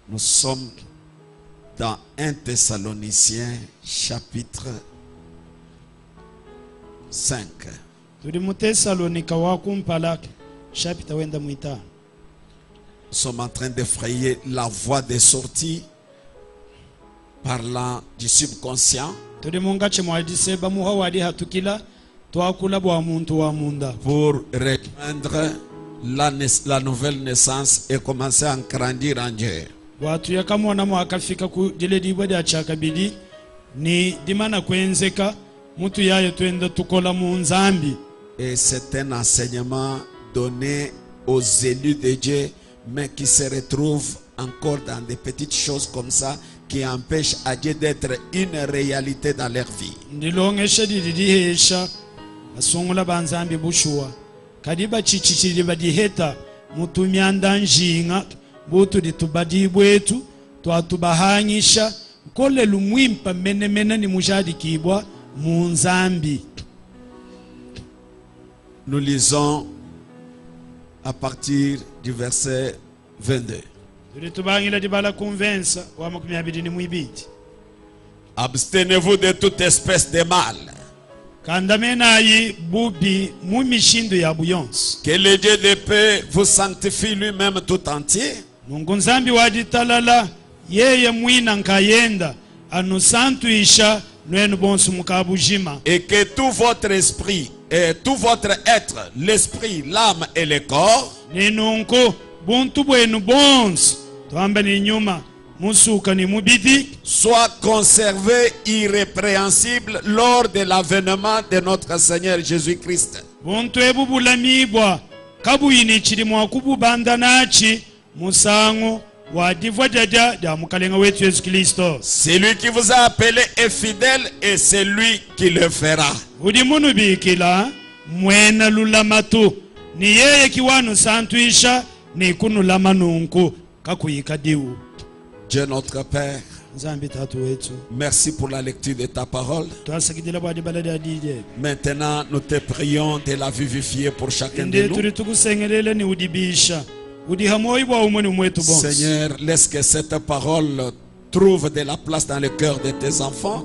Nous sommes dans 1 Thessaloniciens chapitre 5. Nous sommes en train d'effrayer la voie des sorties parlant du subconscient pour rejoindre la nouvelle naissance et commencer à grandir en Dieu. Et c'est un enseignement donné aux élus de Dieu, mais qui se retrouvent encore dans des petites choses comme ça, qui empêchent à Dieu d'être une réalité dans leur vie. Nous lisons à partir du verset 22. Abstenez-vous de toute espèce de mal. Que le Dieu de paix vous sanctifie lui-même tout entier. Et que tout votre esprit et tout votre être, l'esprit, l'âme et le corps, soit conservé irrépréhensible lors de l'avènement de notre Seigneur Jésus-Christ. Celui qui vous a appelé est fidèle et c'est lui qui le fera. Dieu notre Père, merci pour la lecture de ta parole. Maintenant, nous te prions de la vivifier pour chacun de nous. Seigneur, laisse que cette parole trouve de la place dans le cœur de tes enfants.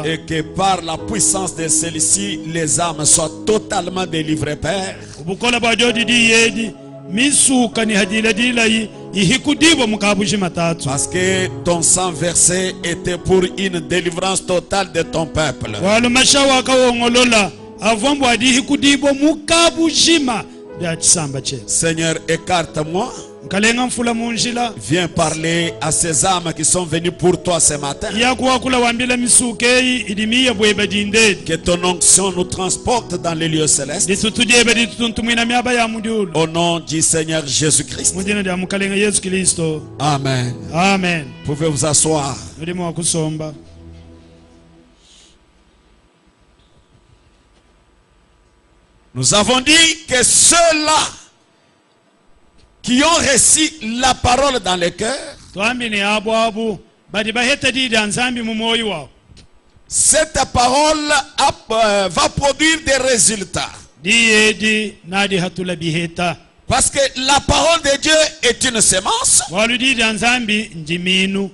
Et que par la puissance de celle-ci, les âmes soient totalement délivrées, Père. Parce que ton sang versé était pour une délivrance totale de ton peuple. Seigneur, écarte-moi. Viens parler à ces âmes qui sont venues pour toi ce matin. Que ton onction nous transporte dans les lieux célestes. Au nom du Seigneur Jésus-Christ. Amen. Amen. Pouvez vous asseoir. Nous avons dit que ceux-là qui ont reçu la parole dans le cœur, cette parole va produire des résultats. Parce que la parole de Dieu est une semence.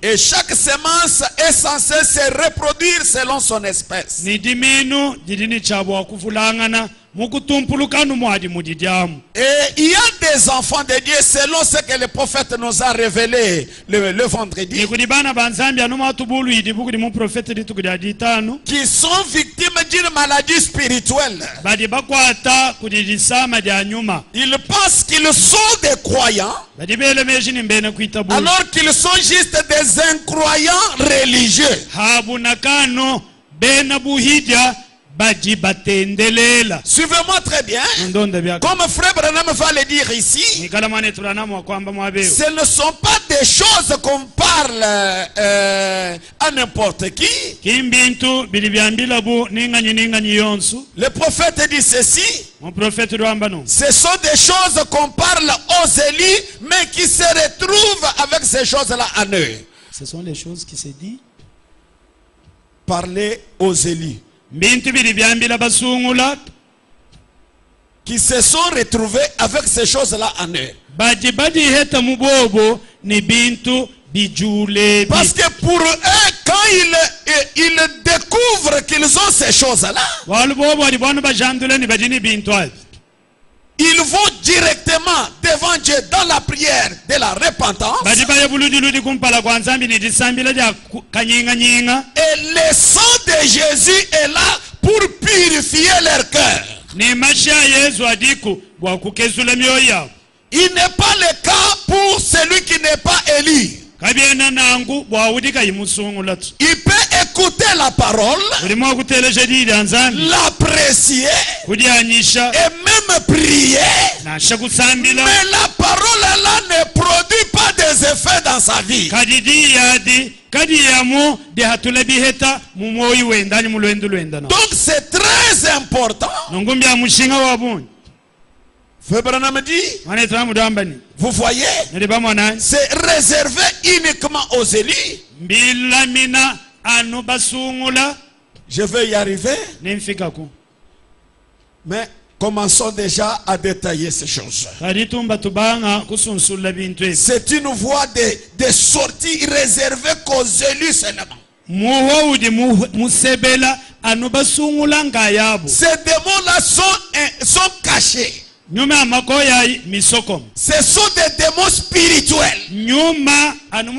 Et chaque semence est censée se reproduire selon son espèce. Et il y a des enfants de Dieu selon ce que le prophète nous a révélé le vendredi, qui sont victimes d'une maladie spirituelle. Ils pensent qu'ils sont des croyants alors qu'ils sont juste des incroyants religieux. Suivez-moi très bien. Comme frère Branham va le dire ici, ce ne sont pas des choses qu'on parle à n'importe qui. Le prophète dit ceci: ce sont des choses qu'on parle aux élus, mais qui se retrouvent avec ces choses-là en eux. Ce sont les choses qui se disent. Parler aux élus. qui se sont retrouvés avec ces choses-là en eux. badi heta mubobo ni bintu bijule. Parce que pour eux, quand ils découvrent qu'ils ont ces choses-là, ils vont directement devant Dieu dans la prière de la repentance. Et le sang de Jésus est là pour purifier leur cœur. Il n'est pas le cas pour celui qui n'est pas élu. Il peut écouter la parole, l'apprécier et même prier. Mais la parole là ne produit pas des effets dans sa vie. Donc c'est très important. Frère Branham dit, vous voyez, c'est réservé uniquement aux élus. Je vais y arriver. Mais commençons déjà à détailler ces choses. C'est une voie de sortie réservée qu'aux élus seulement. Ces démons-là sont cachés. Ce sont des démons spirituels. Alors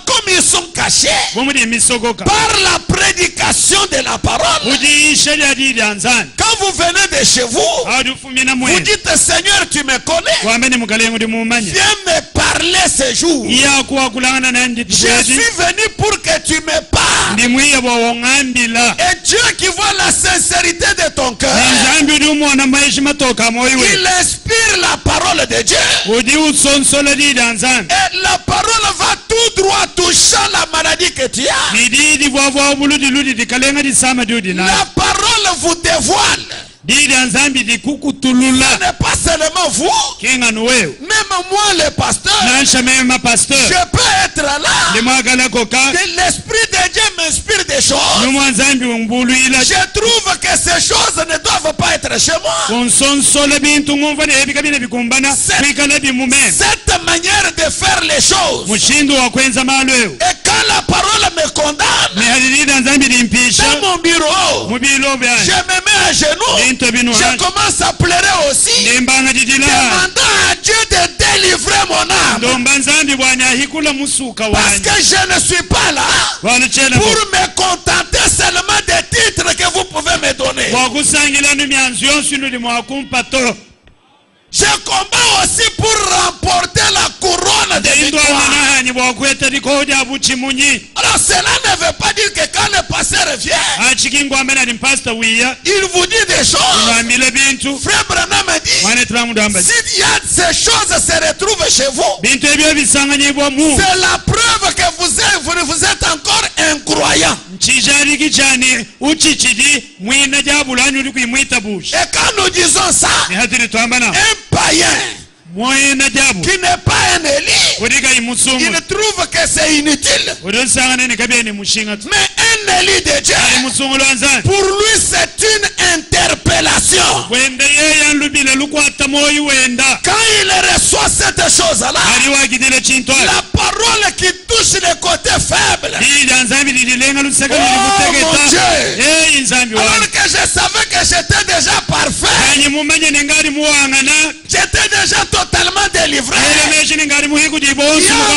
comme ils sont cachés par la prédication de la parole, quand vous venez de chez vous, vous dites Seigneur tu me connais, viens me parler ce jour. Je suis venu pour que tu me parles. Et Dieu qui voit la sincérité de ton cœur, il inspire la parole de Dieu. Et la parole va tout droit touchant la maladie que tu as. La parole vous dévoile. Ce n'est pas seulement vous, même moi le pasteur, je peux être là. L'Esprit de Dieu m'inspire des choses. Je trouve que ces choses ne doivent pas être chez moi. Cette manière de faire les choses, et quand la parole me condamne, dans mon bureau, je me mets à genoux. Je commence à pleurer aussi, demandant à Dieu de délivrer mon âme. Parce que je ne suis pas là pour me contenter seulement des titres que vous pouvez me donner. Je combats aussi pour remporter la couronne de victoire. Alors cela ne veut pas dire que quand le pasteur vient, il vous dit des choses. Frère Branham dit, s'il y a ces choses se retrouvent chez vous, c'est la preuve que vous êtes encore incroyant. Et quand nous disons ça, un païen qui n'est pas un élu, il trouve que c'est inutile. Mais un élu de Dieu, pour lui c'est une interpellation. Quand il reçoit cette chose-là, la parole qui touche les côtés faibles, oh mon Dieu, alors que je savais que j'étais déjà parfait, j'étais déjà totalement délivré, il y a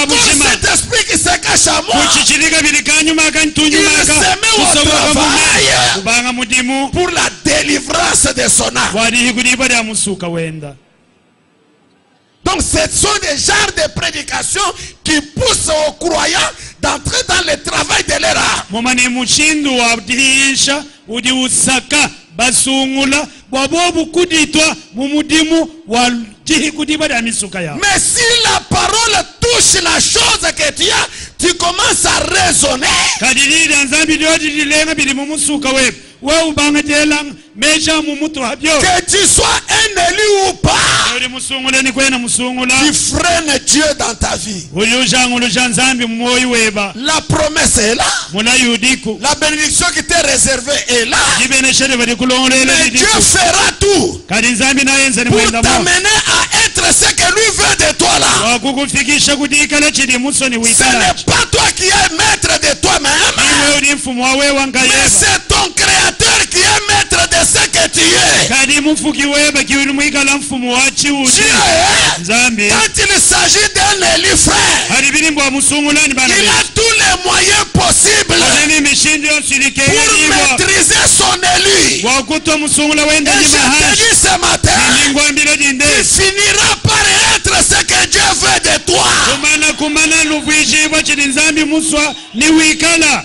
encore cet esprit qui se cache à moi. Il se met au travail pour la délivrance de son âme. Donc ce sont des genres de prédications qui poussent aux croyants d'entrer dans le travail de leur âme. Mais si la parole touche la chose que tu as, tu commences à raisonner. kadilida nzambi lyodidilenga bili mumusuka wewe wewe ubangatela meja mumutu habyo Que tu sois un élu ou pas, uli musungula ni kwena musungula tu freines Dieu dans ta vie. uluja nzambi mmoyo weba La promesse est là. muna yudiku La bénédiction qui t'est réservée est là. jibeneshere bali kulongolela Mais Dieu yudiku fera tout kadi nzambi nayenza ni pour mwenda mo t'amener à être ce que lui veut de toi là. wakukufikisha kudikala chidi musoni Ce wikala n'est pas toi qui es maître de toi-même, iwe uli mfumu wawe mais wangayeba c'est ton créateur qui est maître de ce que tu es. kadi mufuki weba kiwili mwikala mfumu wa chiuti Dieu, nzambi quand il s'agit d'un élu frère, hari bilimbo wa musungulani bana il a tous les moyens possibles nini mishindi yonsilike pour maîtriser son élu. wakuto musungula wenda Et je te jimahashi dis ce matin, ningwambile tu dinde finiras par être ce que Dieu veut de toi. kumana luvwijibwa chili nzambi muswa ni wikala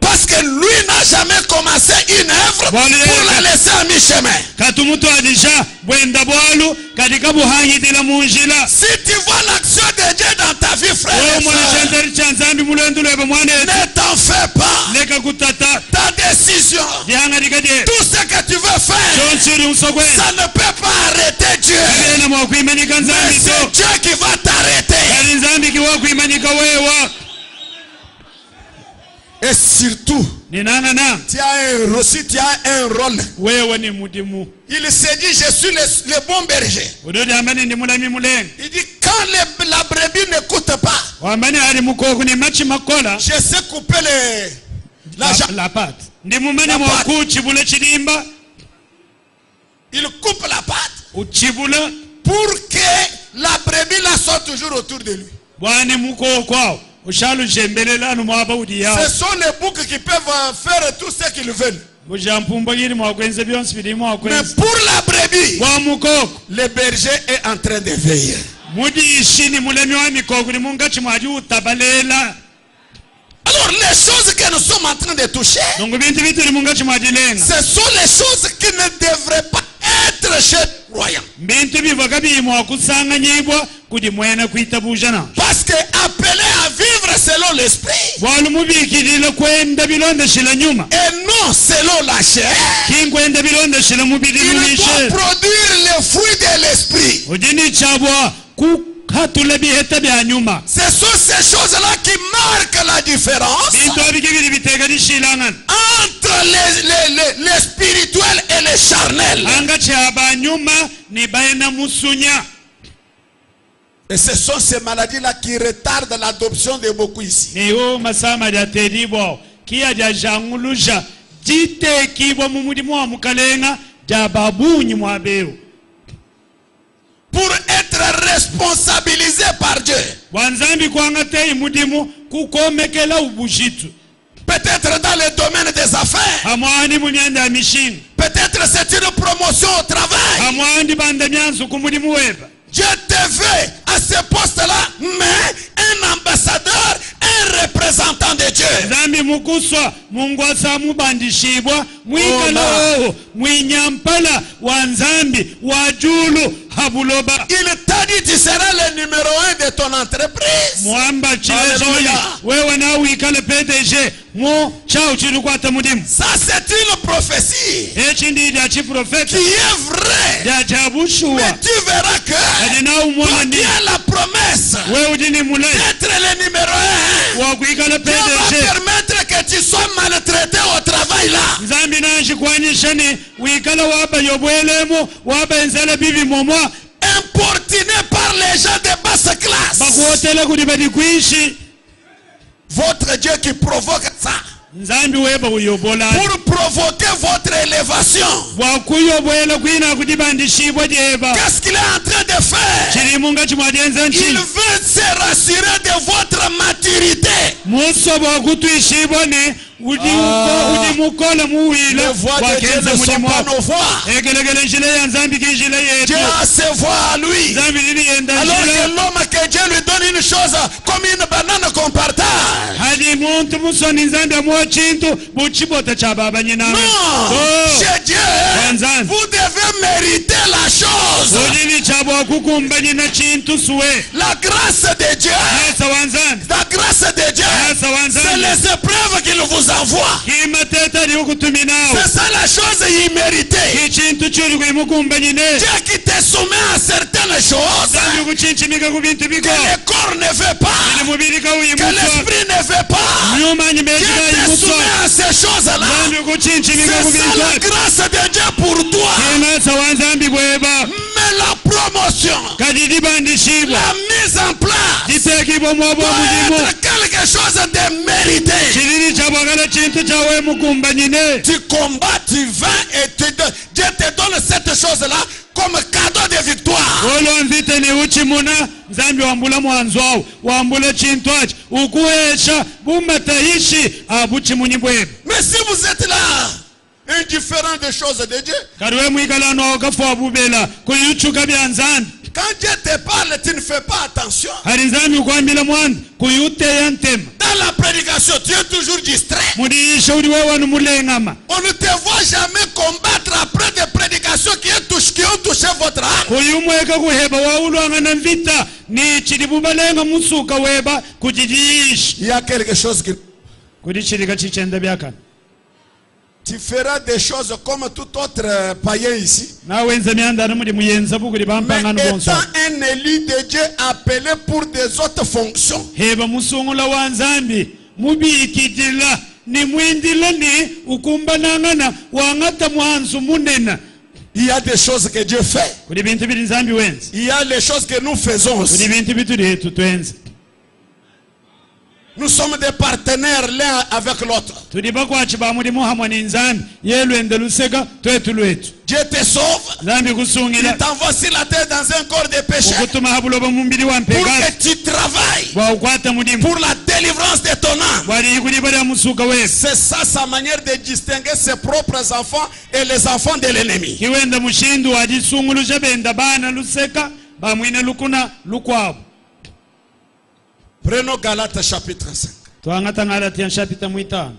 Parce que lui n'a jamais commencé une œuvre pour la laisser à mi-chemin. katumutu adisha bwenda bwalu katika buhangitila munjila Si tu vois l'action de Dieu dans ta vie, frère wewe et mwana sœur, chandari cha nzambi mulendo lwebe mwana ne t'en fais pas. leka kutata Ta décision, dihangalikade tout ce que tu veux faire, chonsiri unsogwe ça ne peut pas arrêter Dieu. kalena mwakwimanika Mais nzambi c'est to Dieu qui va t'arrêter. kali nzambi kiwakwimanika wewa Et surtout, ninangana tu as un rôle. wewe ni mudimu Il se dit, je suis le bon berger. udodi ambani ndi mulami mulenga Il dit, quand la brebis n'écoute pas, wambani ali mukoku ni machi makola je sais couper la jambe. la pate ndi mumene La pate. mwakuchibula chilimba Il coupe la patte uchibula pour que la brebis la soit toujours autour de lui. bwani mukokwawo ushalu jembelelanu mwaba udi yawo Ce sont les boucs qui peuvent faire tout ce qu'ils veulent. bujampumba gili mwakwenze byonsi bili Mais mwakwenze pour la brebis, bwa mukoko le berger est en train de veiller. mudi ishini mulemi wa mikoko ni mungachi mwaji utabalela Alors les choses que nous sommes en train de toucher, nungu bintu bitu ni mungachi mwaji lenga ce sont les choses qui ne devraient pas être chez le royaume. bintu bivaga bimwa kusanganyibwa kudi mwena kwitabujana Parce que appelé à vivre selon l'esprit bwalu mubikilila kwenda bilondeshela nyuma et non selon la chair, kinkwenda bilondeshela mubili il doit luishe produire les fruits de l'esprit. udini chabwa kukhatula biheta bya nyuma Ce sont ces choses-là qui marquent la différence bintu abikibili biteka dishilangana entre les spirituels et les charnels. anga chaba nyuma ni baina musunya Et ce sont ces maladies-là qui retardent l'adoption de beaucoup ici. niyo masama ya tedibo kia ja janguluja jitekibwa mu mudimu wa mukalenga ja babunyi mwaberu Pour être responsabilisé par Dieu. wanzambi kwanga tei mudimu kukomekela ubushitu Peut-être dans le domaine des affaires. amwandi munyanda mishini Peut-être c'est une promotion au travail. amwandi banda myanzu ku mudimu weba Dieu te veut à ce poste-là, mais un ambassadeur, un représentant de Dieu. zambi mukuswa mungu asamubandishibwa mwikalawo mwinyampala wa nzambi wa julu habuloba Il t'a dit tu seras le numéro 1 de ton entreprise. mwamba chilezoyi Alléluia. wewe na wikale PDG mu chao chilikwata mudimu Ça c'est une prophétie echi ndi lya chiprofeta qui est vraie. lya jabushuwa Mais tu verras que adi nawe toi umona qui ndi as la promesse wewe udini mulai d'être le numéro 1, wa kuikala Dieu va PDG permettre que tu sois maltraité au travail là. nzambi nanjikwanyishani wikala waba yobwelemu waba enzela bibi momwa Importuné par les gens de basse classe. bakuotela kuti badi kuishi Votre Dieu qui provoque ça. nzambi weba uyobolani Pour provoquer votre élévation. bwakuyobwela kwina kudibandishibwa jeba Qu'est-ce qu'il est en train de faire? chilimunga chimwadyenza Il nchini veut se rassurer de votre maturité. musobo wakutwishibwa ne udimukola muwile Les voix de Dieu wakenza ne sont mulimo pas nos voix. egelegele njile ya nzambi kinjile yetu Dieu a ses voix à lui. nzambi lili yenda Alors que njila l'homme que Dieu lui donne une chose comme une banane qu'on partage. hadi muntu musoni nzambi amuwa chintu buchibota cha baba nyinawe Non, chez Dieu, Wanzani. vous devez mériter la chose. udini chabwa mukumbanye na chintu suwe La grâce de Dieu, nasa wanzambi la grâce de Dieu, nasa c'est wanzambi les épreuves qu'il vous envoie. kimateta ali ukutuminawo C'est ça la chose imméritée. kichintu chuli kuimukumbanye ne Dieu qui te soumet à certaines choses zambi kuchinchimika kubintu que biko le corps ne veut pas, ili mubiri que kawuyimuswa l'esprit ne veut pas. myumanyi meji Dieu te kayimuswa soumet à ces choses-là. zambi kuchinchimika C'est ça kubintu la ati grâce de Dieu pour toi. kinasa wanzambi bweba Mais la promotion, kati libandishibwa la mise en place litekibwa mwabu doit omulimu être quelque chose de mérité. chilili chabwakala chintu chawe mukumbanye ne Tu combats, tu vins et Dieu te donne cette chose-là comme cadeau de victoire. olonzite ni uchimuna nzambi wambula mwanzwawo wambula chintu achi ukuhesha bumataishi abuchimunyi bwebe. Mais si vous êtes là, indifférent des choses de Dieu, kati we mwikalano okafuwa bubela kuyuchuka bya nzambi quand Dieu te parle, tu ne fais pas attention. hari nzambi ukwambila mwandu kuyuteya ntema Dans la prédication, tu es toujours distrait. mudiisha uli wewanu mulengama On ne te voit jamais combattre après des prédications qui ont touché votre âme. kuyumweka kuheba waulwangana mvita ni chili bubalenga musuka weba kujidiisha Il y a quelque chose que kudi chilika chichenda byakana tu feras des choses comme tout autre païen ici. nawenza myandano muli muyenza bukuli Mais bampangano étant bonso un élu de Dieu appelé pour des autres fonctions, heba musungula wa nzambi mubikidila ni mwindila ni ukumbanangana wangata mwanzu munena il y a des choses que Dieu fait. kuli bintu bili nzambi wenza Il y a les choses que nous faisons kuli aussi. bintu bituli twenza Nous sommes des partenaires l'un avec l'autre. tuli bakwachi ba mulimu hamwe ni nzambi yelwende luseka twetu lwetu Dieu te sauve. nzambi Il kusungila t'envoie sur la terre dans un corps de péché ukutuma habuloba mumbili wa pour mpekasi que tu travailles waukwata mulimu pour la délivrance de ton âme. walikulibalya musuka wefu C'est ça sa manière de distinguer ses propres enfants et les enfants de l'ennemi. kiwenda mushindu wajisunguluja benda bana luseka bamwine lukuna lukwabo. Prenons Galates chapitre 5. twangata ngalati yanshapita mwitano.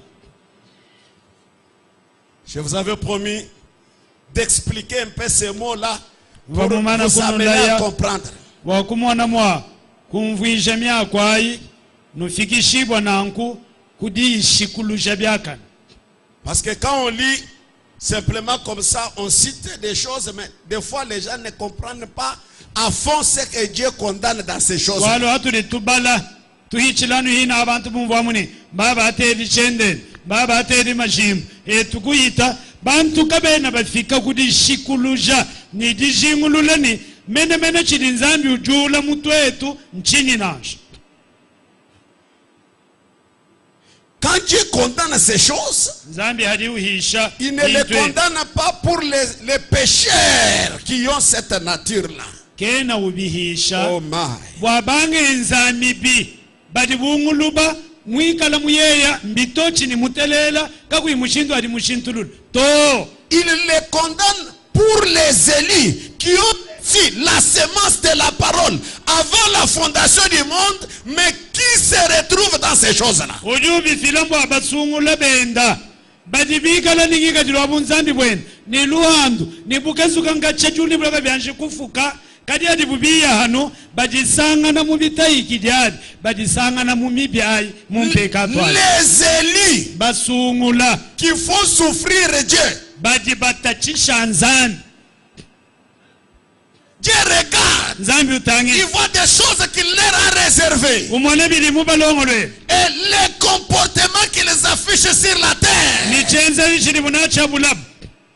Je vous avais promis d'expliquer un peu ces mots-là pour Vamumana vous amener kunulaya. à comprendre. wakumona mwa kumvwisha myakwayi nufikishibwa nanku kudishikuluja byakana. Parce que quand on lit simplement comme ça, on cite des choses, mais des fois les gens ne comprennent pas à fond ce que Dieu condamne dans ces choses. walo hatuli tubala tuhichilanu hina abantu bumvamuni baba atedi chenden baba atedi mashimu tukuyita bantu kabena bafika kudishikuluja ni dijingululani mene chili nzambi ujula mutwetu nchini nasho. Quand Dieu condamne ces choses, nzambi haliuhisha il ne les bintu etu. condamne pas pour les pécheurs qui ont cette nature-là. kena ubihisha Oh my. bwabangenza mibi badi bunguluba mwikala muyeya mbitochi ni mutelela kakui mushindu ali mushintululu to. Il les condamne pour les élus qui ont reçu la semence de la parole avant la fondation du monde, mais qui se retrouvent dans ces choses-là. ujubi filambo abasungula benda badi bikala ningikajilwa bunzambi bwena ni luhandu ni bukezuka ngachajuli bulaka byanshi kufuka kadi adi bubiya hano badisangana mu bitayiki dyadi badisangana mu mibyayi mu mpekatwali Les élus basungula qui font souffrir Dieu, badi batachisha nzambi Dieu regarde, nzambi utangi il voit des choses qu'il leur a réservées. umone bilimu balongolwe Et les comportements qu'ils affichent sur la terre. nichenza lishili bunacha bulabu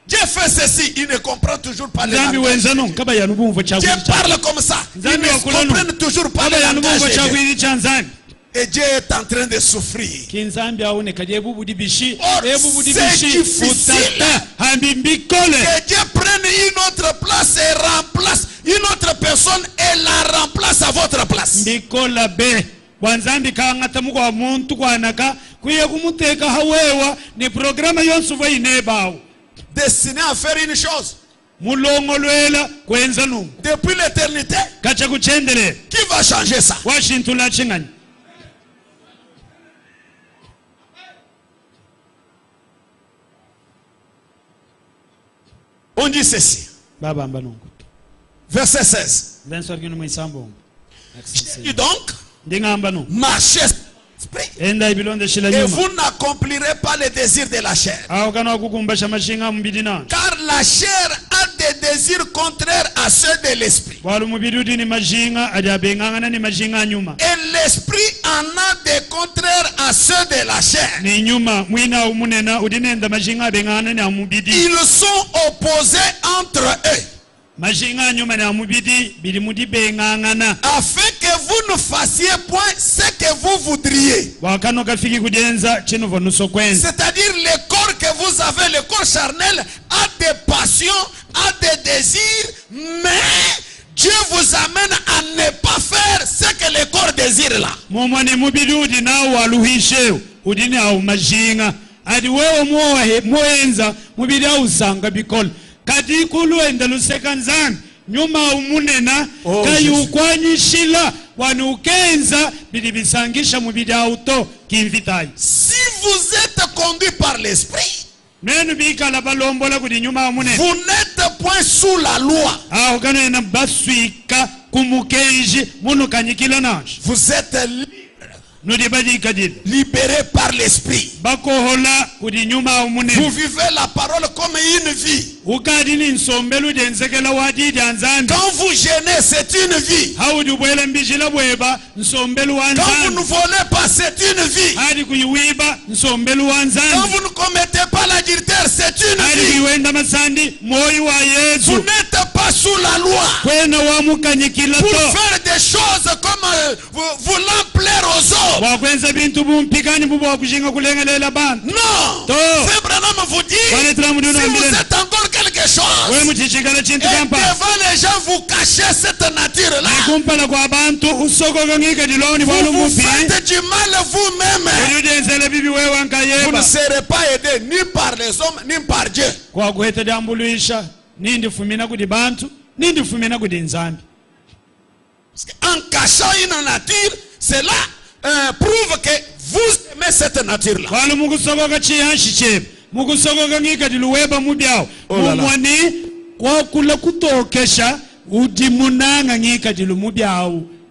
Dieu fait ceci, il ne comprend toujours pas les nzambi langages. wenzano kaba yanubumvo Dieu chagwiri parle comme ça, ils nzambi ne wakulano comprennent toujours pas kaba les yanubumvo langages. de Dieu. chagwiri cha nzambi Et Dieu est en train de souffrir. kinzambi aoneka je bubudi bishi Or, bubudi c'est bishi difficile. utata hambi mbikole Que Dieu prenne une autre place et remplace une autre personne et la remplace à votre place. mbikola be wanzambi kangata mukwa muntu kwanaka kuye kumuteka hawewa ni programa yonse vayinebawo Destiné à faire une chose. mulongolwela kwenza numu Depuis l'éternité, kacha kuchendelela qui va changer ça? washintula chingani. On dit ceci. baba mbanungu Verset 16. Et donc, marchez l'esprit, et vous n'accomplirez pas les désirs de la chair. Car la chair a des désirs contraires à ceux de l'esprit. Et l'esprit en a des contraires à ceux de la chair. Ils sont opposés entre eux, afin que vous ne fassiez point ce que vous voudriez. C'est-à-dire le corps que vous avez, le corps charnel, a des passions, a des désirs, mais Dieu vous amène à ne pas faire ce que le corps désire là. Kadikulu endelusekanzani nyuma umunena kayukwanyishila wanukenza bilibisangisha mubidi auto kimvitai. Si vous êtes conduit par l'esprit, vous n'êtes point sous la loi. Vous êtes libéré par l'esprit. Vous vivez la parole comme une vie. Quand vous gênez, c'est une vie. Quand vous ne volez pas, c'est une vie. Quand vous ne commettez pas l'adultère, c'est une vie. Vous n'êtes pas sous la loi pour faire des choses comme voulant plaire aux autres. Non. Frère Branham vous dit, si vous êtes encore quelque chose, et devant les gens vous cachez cette nature-là, vous vous faites du mal vous-même. Vous ne serez pas aidé ni par les hommes ni par Dieu. En cachant une nature, cela prouve que vous aimez cette nature-là.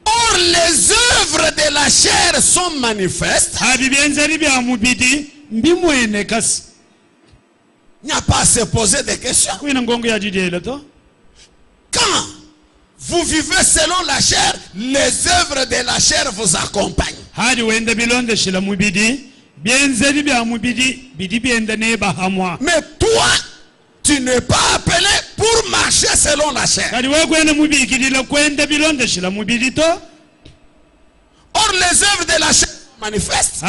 Or, les œuvres de la chair sont manifestes. Il n'y a pas à se poser des questions. Quand vous vivez selon la chair, les œuvres de la chair vous accompagnent. Mais toi, tu n'es pas appelé pour marcher selon la chair. Or, les œuvres de la chair manifestent.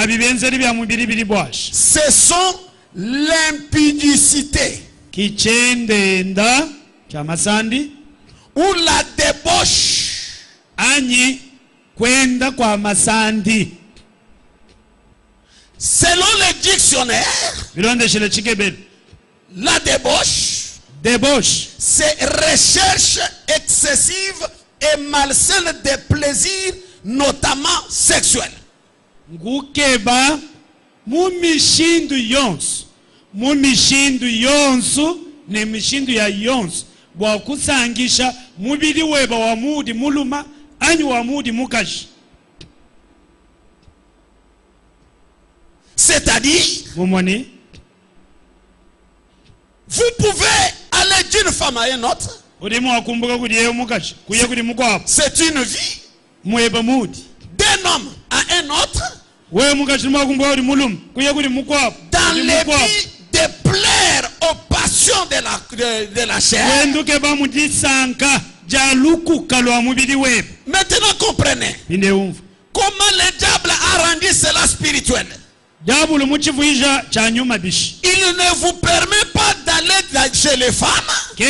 Ce sont l'impudicité ou la débauche. Selon le dictionnaire, la débauche, c'est recherche excessive et malsaine des plaisirs, notamment sexuels. C'est-à-dire, vous pouvez aller d'une femme à une autre. C'est une vie. D'un homme à un autre. Dans les vies de plaire aux passions de la chair. Maintenant comprenez. Comment le diable a rendu cela spirituel. Il ne vous permet pas d'aller chez les femmes. Mais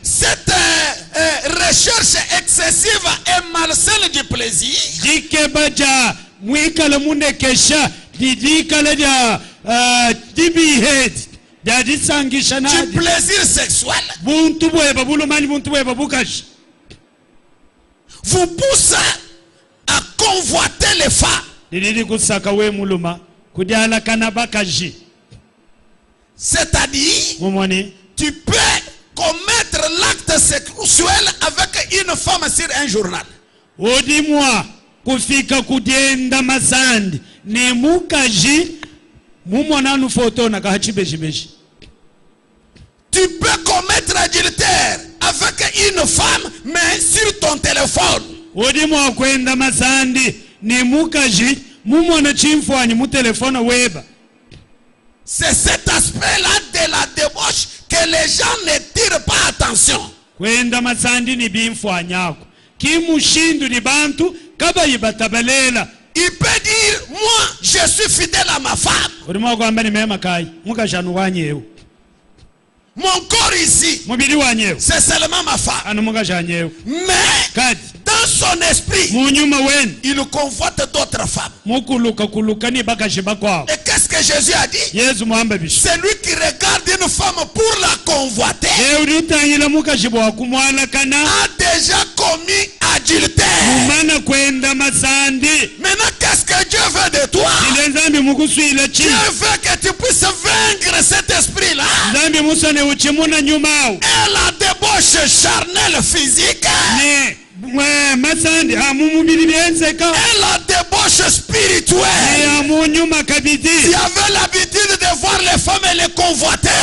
cette recherche excessive et malsaine du plaisir, du plaisir sexuel, vous pousse à convoiter les femmes. C'est-à-dire, tu peux sexuel avec une femme sur un journal. Odimwa kufika kudenda masandi ni mukaji mumona nu photo na kachibejibeji. Tu peux commettre adultère avec une femme mais sur ton téléphone. Odimwa kwenda masandi ni mukaji mumona chimfwani mu telefone weba. C'est cet aspect-là de la débauche que les gens ne tirent pas attention. Kwenda masandi ni bimfwanyako. Kimushindu ni bantu kaba yibatabalela. Il peut dire, moi je suis fidèle à ma femme. Odimwa kwamba ni mema kai mukajanu wanyewe. Mon corps ici, c'est seulement ma femme. Mais dans son esprit, il convoite d'autres femmes. Et qu'est-ce que Jésus a dit? Celui qui regarde une femme pour la convoiter a déjà commis adultère. Maintenant, qu'est-ce que Dieu veut de toi? Dieu veut que tu puisses vaincre cet esprit-là. Et la débauche charnelle physique. Et la débauche spirituelle. Tu avais l'habitude de voir les femmes et les convoiter.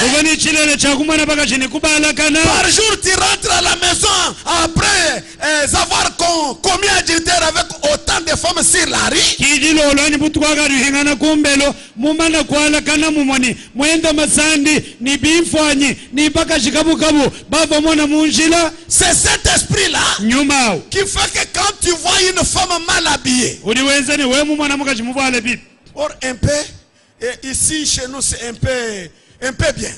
Par jour tu rentres à la maison après avoir commis adultère avec autant de femmes sur la rue. C'est cet esprit-là qui fait que quand tu vois une femme mal habillée, or un peu, et ici chez nous c'est un peu bien.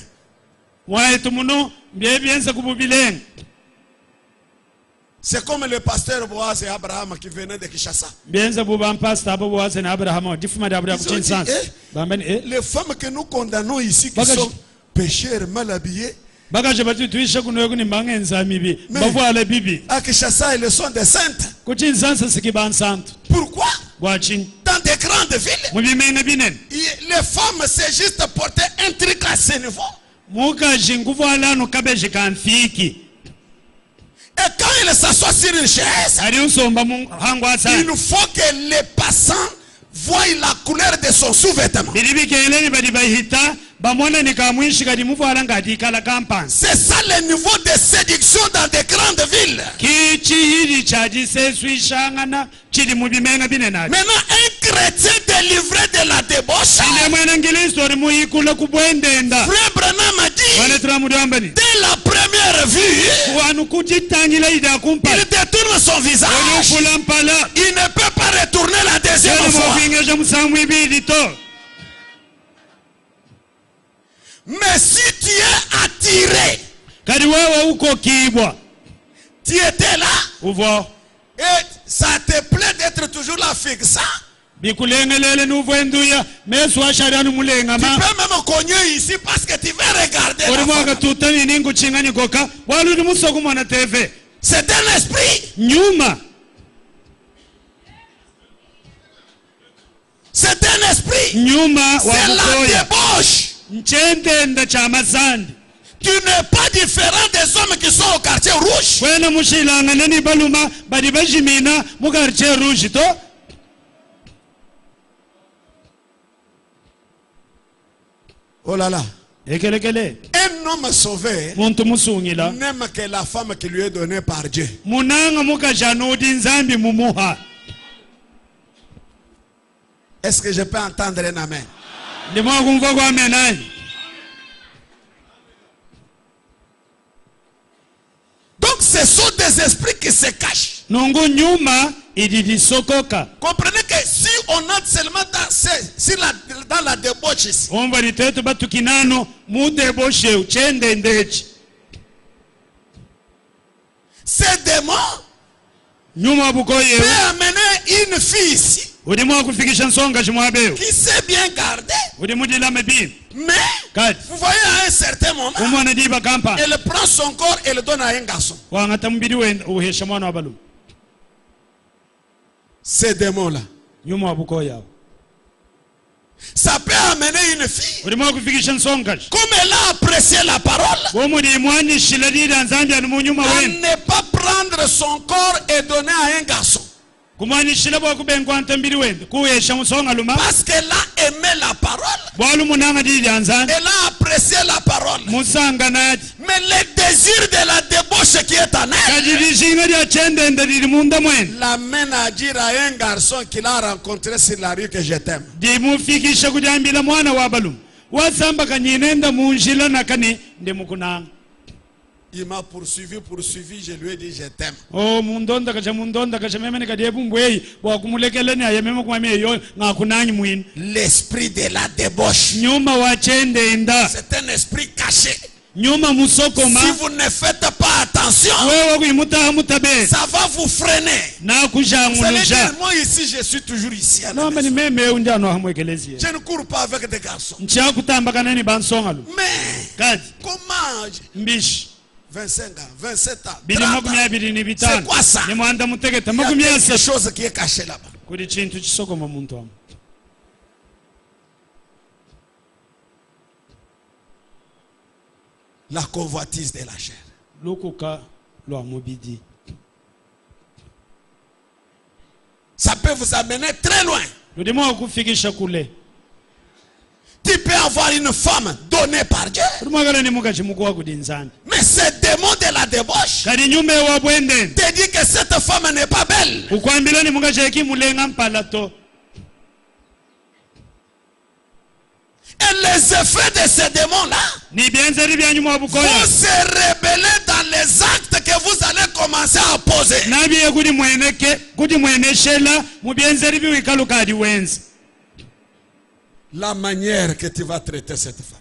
C'est comme le pasteur Boaz et Abraham qui venaient de Kinshasa. Ils ont dit, les femmes que nous condamnons ici qui sont pécheurs mal habillés, mais à Kinshasa elles sont des saintes. Pourquoi? Dans des grandes villes, les femmes c'est juste porter un truc à ce niveau. Et quand il s'assoit sur une chaise, il faut que les passants voient la couleur de son sous-vêtement. C'est ça le niveau de séduction dans des grandes villes. Maintenant, un chrétien délivré de la débauche, Frère Branham a dit, dès la première vue, il détourne son visage. Il ne peut pas retourner la deuxième fois. Mais si tu es attiré, tu étais là, et ça te plaît d'être toujours là fixe, tu peux même cogner ici parce que tu veux regarder la femme. C'est un esprit. C'est un esprit. C'est la débauche. Tu n'es pas différent des hommes qui sont au quartier rouge. Oh là là. Un homme sauvé n'aime que la femme qui lui est donnée par Dieu. Est-ce que je peux entendre un amen? Donc ce sont des esprits qui se cachent. Comprenez que si on entre seulement dans la débauche ici, ces démons peut amener une fille ici qui sait bien garder, mais vous voyez à un certain moment elle prend son corps et le donne à un garçon. Ces démons là, ça peut amener une fille, comme elle a apprécié apprécier la parole, à ne pas prendre son corps et donner à un garçon. Parce qu'elle a aimé la parole, elle a apprécié la parole. Mais le désir de la débauche qui est en elle l'amène à dire à un garçon qu'il a rencontré sur la rue que je t'aime. Il m'a poursuivi, je lui ai dit je t'aime. L'esprit de la débauche, c'est un esprit caché. Si vous ne faites pas attention, ça va vous freiner. Vous allez dire, moi ici, je suis toujours ici à la maison. Je ne cours pas avec des garçons. Mais comment 25 ans, 27 ans, 30 ans, c'est quoi ça? Il y a quelque chose qui est caché là-bas. La convoitise de la chair. Ça peut vous amener très loin. Tu peux avoir une femme donnée par Dieu, mais ce démon de la débauche te dit que cette femme n'est pas belle. Et les effets de ce démon-là vont se révéler dans les actes que vous allez commencer à poser. La manière que tu vas traiter cette femme.